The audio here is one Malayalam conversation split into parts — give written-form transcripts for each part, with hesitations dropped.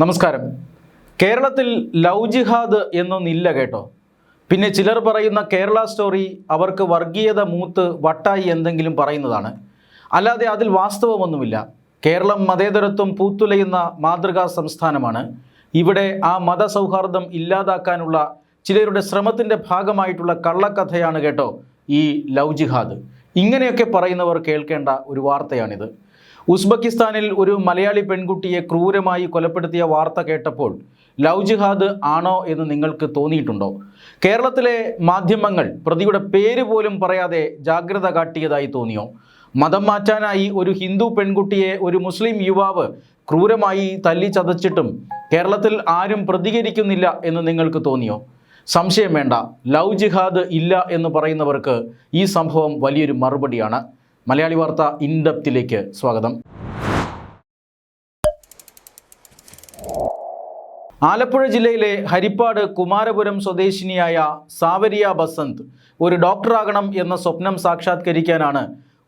നമസ്കാരം. കേരളത്തിൽ ലവ് ജിഹാദ് എന്നൊന്നില്ല കേട്ടോ. പിന്നെ ചിലർ പറയുന്ന കേരള സ്റ്റോറി അവർക്ക് വർഗീയത മൂത്ത് വട്ടായി എന്തെങ്കിലും പറയുന്നതാണ്, അല്ലാതെ അതിൽ വാസ്തവമൊന്നുമില്ല. കേരളം മതേതരത്വം പൂത്തുലയുന്ന മാതൃകാ സംസ്ഥാനമാണ്. ഇവിടെ ആ മതസൗഹാർദ്ദം ഇല്ലാതാക്കാനുള്ള ചിലരുടെ ശ്രമത്തിൻ്റെ ഭാഗമായിട്ടുള്ള കള്ളക്കഥയാണ് കേട്ടോ ഈ ലവ് ജിഹാദ്. ഇങ്ങനെയൊക്കെ പറയുന്നവർ കേൾക്കേണ്ട ഒരു വാർത്തയാണിത്. ഉസ്ബെക്കിസ്ഥാനിൽ ഒരു മലയാളി പെൺകുട്ടിയെ ക്രൂരമായി കൊലപ്പെടുത്തിയ വാർത്ത കേട്ടപ്പോൾ ലവ് ജിഹാദ് ആണോ എന്ന് നിങ്ങൾക്ക് തോന്നിയിട്ടുണ്ടോ? കേരളത്തിലെ മാധ്യമങ്ങൾ പ്രതിയുടെ പേര് പോലും പറയാതെ ജാഗ്രത കാട്ടിയതായി തോന്നിയോ? മതം മാറ്റാനായി ഒരു ഹിന്ദു പെൺകുട്ടിയെ ഒരു മുസ്ലിം യുവാവ് ക്രൂരമായി തല്ലി ചതച്ചിട്ടും കേരളത്തിൽ ആരും പ്രതികരിക്കുന്നില്ല എന്ന് നിങ്ങൾക്ക് തോന്നിയോ? സംശയം വേണ്ട, ലവ് ജിഹാദ് ഇല്ല എന്ന് പറയുന്നവർക്ക് ഈ സംഭവം വലിയൊരു മറുപടിയാണ്. മലയാളി വാർത്ത ഇൻഡെപ്തിലേക്ക് സ്വാഗതം. ആലപ്പുഴ ജില്ലയിലെ ഹരിപ്പാട് കുമാരപുരം സ്വദേശിനിയായ സാവരിയ ബസന്ത് ഒരു ഡോക്ടറാകണം എന്ന സ്വപ്നം സാക്ഷാത്കരിക്കാനാണ്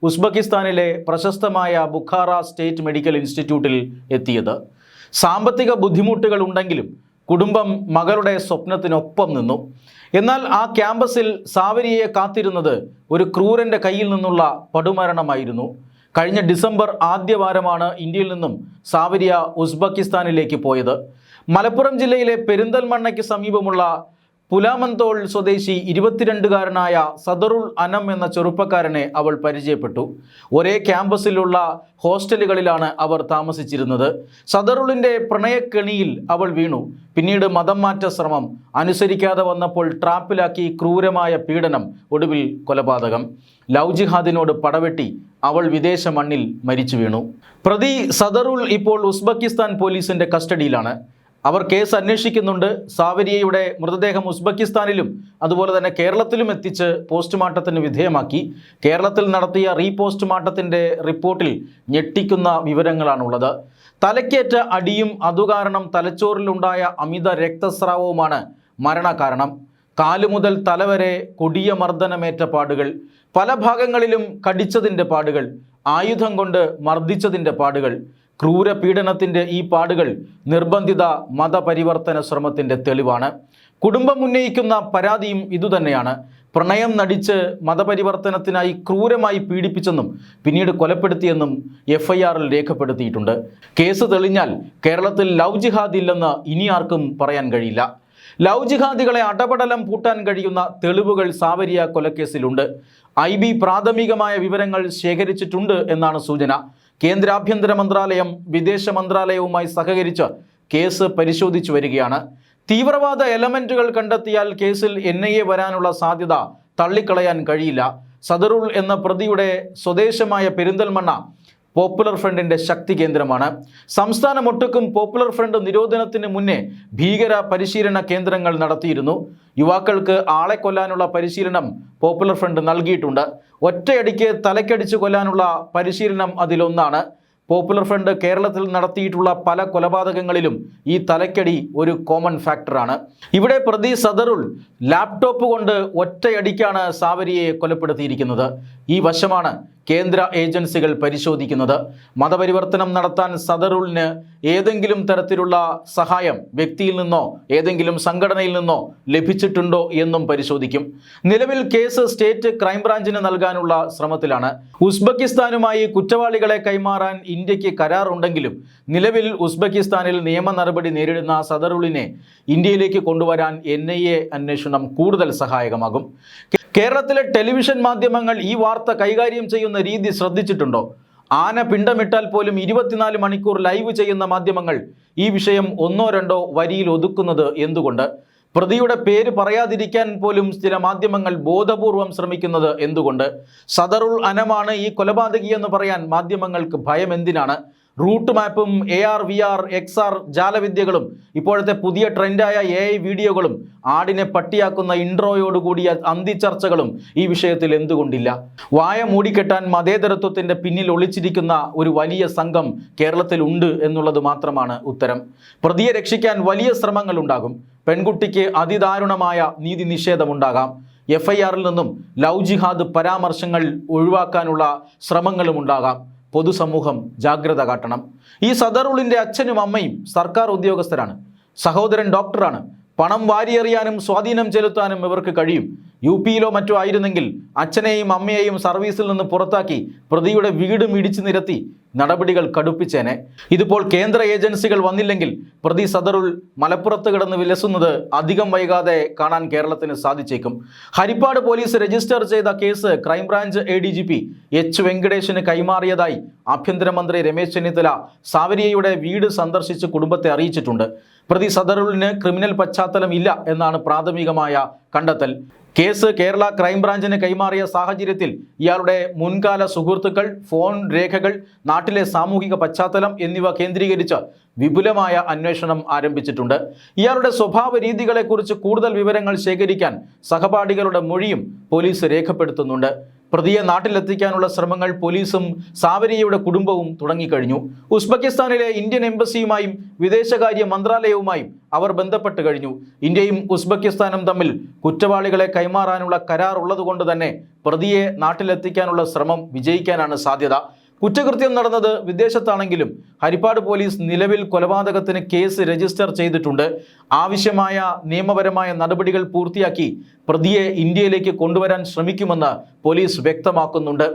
ഉസ്ബെക്കിസ്ഥാനിലെ പ്രശസ്തമായ ബുഖാറ സ്റ്റേറ്റ് മെഡിക്കൽ ഇൻസ്റ്റിറ്റ്യൂട്ടിൽ എത്തിയത്. സാമ്പത്തിക ബുദ്ധിമുട്ടുകൾ ഉണ്ടെങ്കിലും കുടുംബം മകളുടെ സ്വപ്നത്തിനൊപ്പം നിന്നു. എന്നാൽ ആ ക്യാമ്പസിൽ സാവരിയയെ കാത്തിരുന്നത് ഒരു ക്രൂരൻ്റെ കയ്യിൽ നിന്നുള്ള പടുമരണമായിരുന്നു. കഴിഞ്ഞ ഡിസംബർ ആദ്യവാരമാണ് ഇന്ത്യയിൽ നിന്നും സാവരിയ ഉസ്ബെക്കിസ്ഥാനിലേക്ക് പോയത്. മലപ്പുറം ജില്ലയിലെ പെരിന്തൽമണ്ണയ്ക്ക് സമീപമുള്ള പുലാമന്തോൾ സ്വദേശി 22-കാരനായ സദറുൽ അനം എന്ന ചെറുപ്പക്കാരനെ അവൾ പരിചയപ്പെട്ടു. ഒരേ ക്യാമ്പസിലുള്ള ഹോസ്റ്റലുകളിലാണ് അവർ താമസിച്ചിരുന്നത്. സദറുളിൻ്റെ പ്രണയക്കെണിയിൽ അവൾ വീണു. പിന്നീട് മതം മാറ്റ ശ്രമം, അനുസരിക്കാതെ വന്നപ്പോൾ ട്രാപ്പിലാക്കി ക്രൂരമായ പീഡനം, ഒടുവിൽ കൊലപാതകം. ലവ് ജിഹാദിനോട് പടവെട്ടി അവൾ വിദേശ മണ്ണിൽ മരിച്ചു വീണു. പ്രതി സദറുൾ ഇപ്പോൾ ഉസ്ബെക്കിസ്ഥാൻ പോലീസിൻ്റെ കസ്റ്റഡിയിലാണ്. അവർ കേസ് അന്വേഷിക്കുന്നുണ്ട്. സാവരിയയുടെ മൃതദേഹം ഉസ്ബെക്കിസ്ഥാനിലും അതുപോലെ തന്നെ കേരളത്തിലും എത്തിച്ച് പോസ്റ്റ്മോർട്ടത്തിന് വിധേയമാക്കി. കേരളത്തിൽ നടത്തിയ റീപോസ്റ്റ്മോർട്ടത്തിൻ്റെ റിപ്പോർട്ടിൽ ഞെട്ടിക്കുന്ന വിവരങ്ങളാണുള്ളത്. തലയ്ക്കേറ്റ അടിയും അതുകാരണം തലച്ചോറിലുണ്ടായ അമിത രക്തസ്രാവവുമാണ് മരണകാരണം. കാലു മുതൽ തലവരെ കൊടിയ മർദ്ദനമേറ്റ പാടുകൾ, പല ഭാഗങ്ങളിലും കടിച്ചതിൻ്റെ പാടുകൾ, ആയുധം കൊണ്ട് മർദ്ദിച്ചതിൻ്റെ പാടുകൾ. ക്രൂരപീഡനത്തിൻ്റെ ഈ പാടുകൾ നിർബന്ധിത മതപരിവർത്തന ശ്രമത്തിൻ്റെ തെളിവാണ്. കുടുംബം ഉന്നയിക്കുന്ന പരാതിയും ഇതുതന്നെയാണ്. പ്രണയം നടിച്ച് മതപരിവർത്തനത്തിനായി ക്രൂരമായി പീഡിപ്പിച്ചെന്നും പിന്നീട് കൊലപ്പെടുത്തിയെന്നും FIR-ൽ രേഖപ്പെടുത്തിയിട്ടുണ്ട്. കേസ് തെളിഞ്ഞാൽ കേരളത്തിൽ ലവ് ജിഹാദ് ഇല്ലെന്ന് ഇനി ആർക്കും പറയാൻ കഴിയില്ല. ലവ് ജിഹാദികളെ അടപടലം പൂട്ടാൻ കഴിയുന്ന തെളിവുകൾ സാവരിയ കൊലക്കേസിലുണ്ട്. IB പ്രാഥമികമായ വിവരങ്ങൾ ശേഖരിച്ചിട്ടുണ്ട് എന്നാണ് സൂചന. കേന്ദ്ര ആഭ്യന്തര മന്ത്രാലയം വിദേശ മന്ത്രാലയവുമായി സഹകരിച്ച് കേസ് പരിശോധിച്ചു വരികയാണ്. തീവ്രവാദ എലമെന്റുകൾ കണ്ടെത്തിയാൽ കേസിൽ NIA വരാനുള്ള സാധ്യത തള്ളിക്കളയാൻ കഴിയില്ല. സദറുൾ എന്ന പ്രതിയുടെ സ്വദേശമായ പെരിന്തൽമണ്ണ പോപ്പുലർ ഫ്രണ്ടിൻ്റെ ശക്തി കേന്ദ്രമാണ്. സംസ്ഥാനമൊട്ടുക്കും പോപ്പുലർ ഫ്രണ്ട് നിരോധനത്തിന് മുന്നേ ഭീകര പരിശീലന കേന്ദ്രങ്ങൾ നടത്തിയിരുന്നു. യുവാക്കൾക്ക് ആളെ കൊല്ലാനുള്ള പരിശീലനം പോപ്പുലർ ഫ്രണ്ട് നൽകിയിട്ടുണ്ട്. ഒറ്റയടിക്ക് തലക്കടിച്ച് കൊല്ലാനുള്ള പരിശീലനം അതിലൊന്നാണ്. പോപ്പുലർ ഫ്രണ്ട് കേരളത്തിൽ നടത്തിയിട്ടുള്ള പല കൊലപാതകങ്ങളിലും ഈ തലക്കടി ഒരു കോമൺ ഫാക്ടറാണ്. ഇവിടെ പ്രതി സദറുൾ ലാപ്ടോപ്പ് കൊണ്ട് ഒറ്റയടിക്കാണ് സാവരിയെ കൊലപ്പെടുത്തിയിരിക്കുന്നത്. ഈ വശമാണ് കേന്ദ്ര ഏജൻസികൾ പരിശോധിക്കുന്നത്. മതപരിവർത്തനം നടത്താൻ സദറുളിന് ഏതെങ്കിലും തരത്തിലുള്ള സഹായം വ്യക്തിയിൽ നിന്നോ ഏതെങ്കിലും സംഘടനയിൽ നിന്നോ ലഭിച്ചിട്ടുണ്ടോ എന്നും പരിശോധിക്കും. നിലവിൽ കേസ് സ്റ്റേറ്റ് ക്രൈംബ്രാഞ്ചിന് നൽകാനുള്ള ശ്രമത്തിലാണ്. ഉസ്ബെക്കിസ്ഥാനുമായി കുറ്റവാളികളെ കൈമാറാൻ ഇന്ത്യക്ക് കരാറുണ്ടെങ്കിലും നിലവിൽ ഉസ്ബെക്കിസ്ഥാനിൽ നിയമ നടപടി നേരിടുന്ന സദറുളിനെ ഇന്ത്യയിലേക്ക് കൊണ്ടുവരാൻ NIA അന്വേഷണം കൂടുതൽ സഹായകമാകും. കേരളത്തിലെ ടെലിവിഷൻ മാധ്യമങ്ങൾ ഈ വാർത്ത കൈകാര്യം ചെയ്യുന്ന രീതി ശ്രദ്ധിച്ചിട്ടുണ്ടോ? ആന പിണ്ടമിട്ടാൽ പോലും 24 മണിക്കൂർ ലൈവ് ചെയ്യുന്ന മാധ്യമങ്ങൾ ഈ വിഷയം ഒന്നോ രണ്ടോ വരിയിൽ ഒതുക്കുന്നത് എന്തുകൊണ്ട്? പ്രതിയുടെ പേര് പറയാതിരിക്കാൻ പോലും ചില മാധ്യമങ്ങൾ ബോധപൂർവം ശ്രമിക്കുന്നത് എന്തുകൊണ്ട്? സദറുൾ അനമാണ് ഈ കൊലപാതകി എന്ന് പറയാൻ മാധ്യമങ്ങൾക്ക് ഭയം എന്തിനാണ്? റൂട്ട് മാപ്പും AR VR XR ജാലവിദ്യകളും ഇപ്പോഴത്തെ പുതിയ ട്രെൻഡായ AI വീഡിയോകളും ആടിനെ പട്ടിയാക്കുന്ന ഇൻട്രോയോടുകൂടിയ അന്തിച്ചർച്ചകളും ഈ വിഷയത്തിൽ എന്തുകൊണ്ടില്ല? വായ മൂടിക്കെട്ടാൻ മതേതരത്വത്തിൻ്റെ പിന്നിൽ ഒളിച്ചിരിക്കുന്ന ഒരു വലിയ സംഘം കേരളത്തിൽ ഉണ്ട് എന്നുള്ളത് മാത്രമാണ് ഉത്തരം. പ്രതിയെ രക്ഷിക്കാൻ വലിയ ശ്രമങ്ങളുണ്ടാകും. പെൺകുട്ടിക്ക് അതിദാരുണമായ നീതി നിഷേധമുണ്ടാകാം. FIR-ൽ നിന്നും ലവ് ജിഹാദ് പരാമർശങ്ങൾ ഒഴിവാക്കാനുള്ള ശ്രമങ്ങളും ഉണ്ടാകാം. പൊതുസമൂഹം ജാഗ്രത കാട്ടണം. ഈ സദറുളിൻ്റെ അച്ഛനും അമ്മയും സർക്കാർ ഉദ്യോഗസ്ഥരാണ്. സഹോദരൻ ഡോക്ടറാണ്. പണം വാരിയെറിയാനും സ്വാധീനം ചെലുത്താനും ഇവർക്ക് കഴിയും. UP-യിലോ മറ്റോ ആയിരുന്നെങ്കിൽ അച്ഛനെയും അമ്മയെയും സർവീസിൽ നിന്ന് പുറത്താക്കി പ്രതിയുടെ വീടും ഇടിച്ചു നിരത്തി നടപടികൾ കടുപ്പിച്ചേനെ. ഇതിപ്പോൾ കേന്ദ്ര ഏജൻസികൾ വന്നില്ലെങ്കിൽ പ്രതി സദറുൾ മലപ്പുറത്ത് കിടന്ന് വിലസുന്നത് അധികം വൈകാതെ കാണാൻ കേരളത്തിന് സാധിച്ചേക്കും. ഹരിപ്പാട് പോലീസ് രജിസ്റ്റർ ചെയ്ത കേസ് ക്രൈംബ്രാഞ്ച് ADGP H. വെങ്കടേഷിന് കൈമാറിയതായി ആഭ്യന്തരമന്ത്രി രമേശ് ചെന്നിത്തല സാവരിയയുടെ വീട് സന്ദർശിച്ച് കുടുംബത്തെ അറിയിച്ചിട്ടുണ്ട്. പ്രതി സദറുളിന് ക്രിമിനൽ പശ്ചാത്തലം ഇല്ല എന്നാണ് പ്രാഥമികമായ കണ്ടെത്തൽ. കേസ് കേരള ക്രൈംബ്രാഞ്ചിന് കൈമാറിയ സാഹചര്യത്തിൽ ഇയാളുടെ മുൻകാല സുഹൃത്തുക്കൾ, ഫോൺ രേഖകൾ, നാട്ടിലെ സാമൂഹിക പശ്ചാത്തലം എന്നിവ കേന്ദ്രീകരിച്ച് വിപുലമായ അന്വേഷണം ആരംഭിച്ചിട്ടുണ്ട്. ഇയാളുടെ സ്വഭാവ രീതികളെക്കുറിച്ച് കൂടുതൽ വിവരങ്ങൾ ശേഖരിക്കാൻ സഹപാഠികളുടെ മൊഴിയും പോലീസ് രേഖപ്പെടുത്തുന്നുണ്ട്. പ്രതിയെ നാട്ടിലെത്തിക്കാനുള്ള ശ്രമങ്ങൾ പോലീസും സാവരിയയുടെ കുടുംബവും തുടങ്ങിക്കഴിഞ്ഞു. ഉസ്ബെക്കിസ്ഥാനിലെ ഇന്ത്യൻ എംബസിയുമായും വിദേശകാര്യ മന്ത്രാലയവുമായും അവർ ബന്ധപ്പെട്ട് കഴിഞ്ഞു. ഇന്ത്യയും ഉസ്ബെക്കിസ്ഥാനും തമ്മിൽ കുറ്റവാളികളെ കൈമാറാനുള്ള കരാർ ഉള്ളതുകൊണ്ട് തന്നെ പ്രതിയെ നാട്ടിലെത്തിക്കാനുള്ള ശ്രമം വിജയിക്കാനാണ് സാധ്യത. കുറ്റകൃത്യം നടന്നത് വിദേശത്താണെങ്കിലും ഹരിപ്പാട് പോലീസ് നിലവിൽ കൊലപാതകത്തിന് കേസ് രജിസ്റ്റർ ചെയ്തിട്ടുണ്ട്. ആവശ്യമായ നിയമപരമായ നടപടികൾ പൂർത്തിയാക്കി പ്രതിയെ ഇന്ത്യയിലേക്ക് കൊണ്ടുവരാൻ ശ്രമിക്കുമെന്ന് പോലീസ് വ്യക്തമാക്കുന്നുണ്ട്.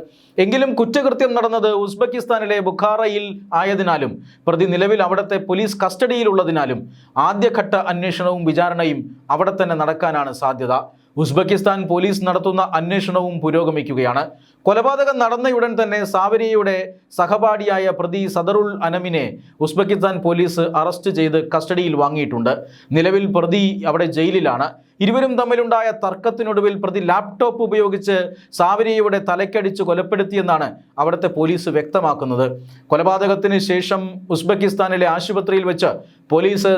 എങ്കിലും കുറ്റകൃത്യം നടന്നത് ഉസ്ബെക്കിസ്ഥാനിലെ ബുഖാറയിൽ ആയതിനാലും പ്രതി നിലവിൽ അവിടുത്തെ പോലീസ് കസ്റ്റഡിയിലുള്ളതിനാലും ആദ്യഘട്ട അന്വേഷണവും വിചാരണയും അവിടെ തന്നെ നടക്കാനാണ് സാധ്യത. ഉസ്ബെക്കിസ്ഥാൻ പോലീസ് നടത്തുന്ന അന്വേഷണവും പുരോഗമിക്കുകയാണ്. കൊലപാതകം നടന്നയുടൻ തന്നെ സാവരിയയുടെ സഹപാഠിയായ പ്രതി സദറുൾ അനമിനെ ഉസ്ബെക്കിസ്ഥാൻ പോലീസ് അറസ്റ്റ് ചെയ്ത് കസ്റ്റഡിയിൽ വാങ്ങിയിട്ടുണ്ട്. നിലവിൽ പ്രതി അവിടെ ജയിലിലാണ്. ഇരുവരും തമ്മിലുണ്ടായ തർക്കത്തിനൊടുവിൽ പ്രതി ലാപ്ടോപ്പ് ഉപയോഗിച്ച് സാവരിയയുടെ തലക്കടിച്ച് കൊലപ്പെടുത്തിയെന്നാണ് അവിടുത്തെ പോലീസ് വ്യക്തമാക്കുന്നത്. കൊലപാതകത്തിന് ശേഷം ഉസ്ബെക്കിസ്ഥാനിലെ ആശുപത്രിയിൽ വെച്ച് പോലീസ്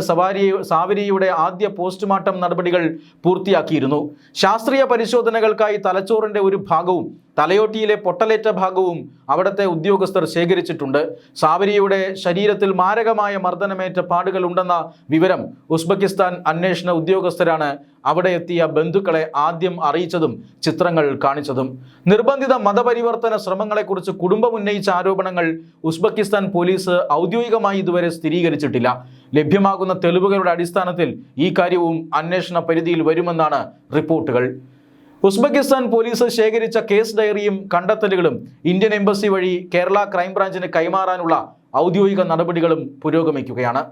സാവരിയയുടെ ആദ്യ പോസ്റ്റ്മോർട്ടം നടപടികൾ പൂർത്തിയാക്കിയിരുന്നു. ശാസ്ത്രീയ പരിശോധനകൾക്കായി തലച്ചോറിൻ്റെ ഒരു ഭാഗവും തലയോട്ടിയിലെ പൊട്ടലേറ്റ ഭാഗവും അവിടുത്തെ ഉദ്യോഗസ്ഥർ ശേഖരിച്ചിട്ടുണ്ട്. സാവരിയയുടെ ശരീരത്തിൽ മാരകമായ മർദ്ദനമേറ്റ പാടുകൾ ഉണ്ടെന്ന വിവരം ഉസ്ബെക്കിസ്ഥാൻ അന്വേഷണ ഉദ്യോഗസ്ഥരാണ് അവിടെ എത്തിയ ബന്ധുക്കളെ ആദ്യം അറിയിച്ചതും ചിത്രങ്ങൾ കാണിച്ചതും. നിർബന്ധിത മതപരിവർത്തന ശ്രമങ്ങളെക്കുറിച്ച് കുടുംബം ഉന്നയിച്ച ആരോപണങ്ങൾ ഉസ്ബെക്കിസ്ഥാൻ പോലീസ് ഔദ്യോഗികമായി ഇതുവരെ സ്ഥിരീകരിച്ചിട്ടില്ല. ലഭ്യമാകുന്ന തെളിവുകളുടെ അടിസ്ഥാനത്തിൽ ഈ കാര്യവും അന്വേഷണ പരിധിയിൽ വരുമെന്നാണ് റിപ്പോർട്ടുകൾ. ഉസ്ബെക്കിസ്ഥാൻ പോലീസ് ശേഖരിച്ച കേസ് ഡയറിയും കണ്ടെത്തലുകളും ഇന്ത്യൻ എംബസി വഴി കേരള ക്രൈംബ്രാഞ്ചിന് കൈമാറാനുള്ള ഔദ്യോഗിക നടപടികളും പുരോഗമിക്കുകയാണ്.